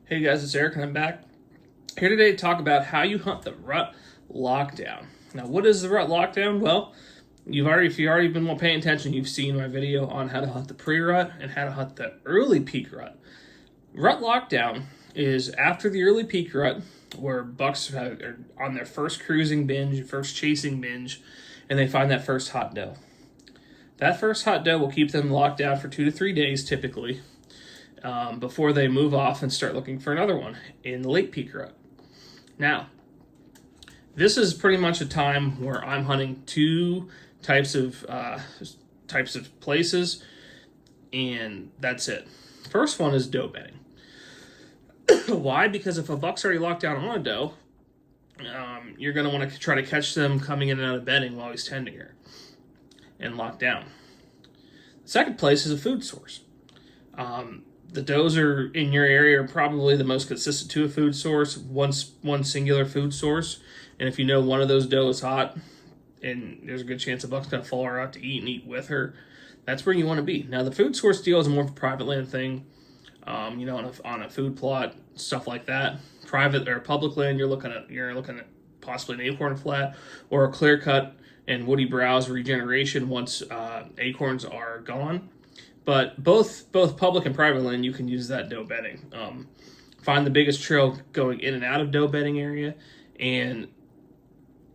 Hey guys, it's Eric and I'm back here today to talk about how you hunt the rut lockdown. Now, what is the rut lockdown? Well, if you've already been paying attention, you've seen my video on how to hunt the pre-rut and how to hunt the early peak rut. Rut lockdown is after the early peak rut, where bucks are on their first cruising binge, first chasing binge, and they find that first hot doe. That first hot doe will keep them locked down for 2 to 3 days typically, before they move off and start looking for another one in the late peak rut. Now, this is pretty much a time where I'm hunting two types of places, and that's it. First one is doe bedding. Why? Because if a buck's already locked down on a doe, you're going to want to try to catch them coming in and out of bedding while he's tending her and locked down. The second place is a food source. The does are in your area are probably the most consistent to a food source, one singular food source. And if you know one of those doe is hot, and there's a good chance a buck's going to follow her out to eat and eat with her, that's where you want to be. Now, the food source deal is more of a private land thing, on a food plot, stuff like that. Private or public land, you're looking at possibly an acorn flat or a clear cut and woody browse regeneration once acorns are gone. But both public and private land, you can use that doe bedding. Find the biggest trail going in and out of doe bedding area, and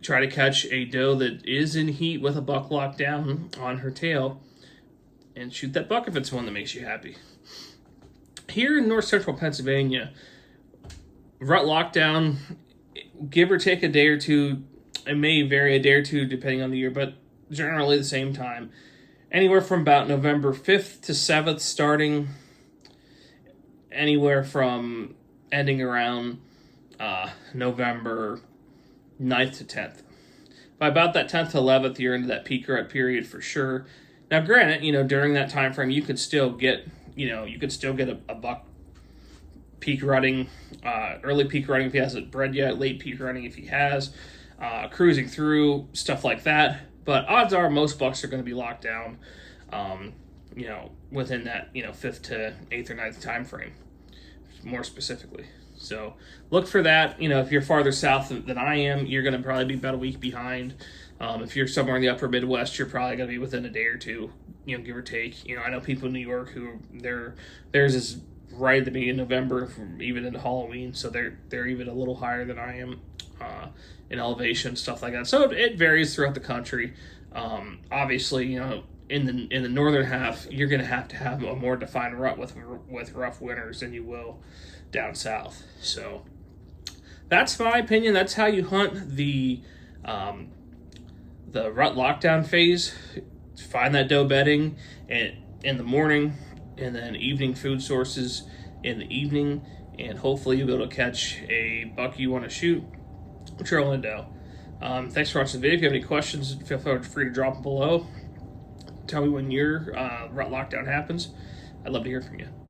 try to catch a doe that is in heat with a buck locked down on her tail, and shoot that buck if it's one that makes you happy. Here in north central Pennsylvania, rut lockdown, give or take a day or two. It may vary a day or two depending on the year, but generally the same time. Anywhere from about November 5th to 7th, starting anywhere from ending around November 9th to 10th. By about that 10th to 11th, you're into that peak rut period for sure. Now, granted, during that time frame, you could still get, a buck peak rutting, early peak rutting if he hasn't bred yet, late peak rutting if he has, cruising through, stuff like that. But odds are most bucks are going to be locked down, within that, 5th to 8th or 9th time frame, more specifically. So look for that. If you're farther south than I am, you're going to probably be about a week behind. If you're somewhere in the upper Midwest, you're probably going to be within a day or two, give or take. I know people in New York who theirs is right at the beginning of November, even into Halloween, so they're even a little higher than I am in elevation, stuff like that. So it varies throughout the country. Obviously, in the northern half, you're going to have a more defined rut with rough winters than you will down south. So that's my opinion. That's how you hunt the rut lockdown phase. Find that doe bedding in the morning, and then evening food sources in the evening, and hopefully you'll be able to catch a buck you want to shoot, trail and doe. Thanks for watching the video. If you have any questions, feel free to drop them below. Tell me when your rut lockdown happens. I'd love to hear from you.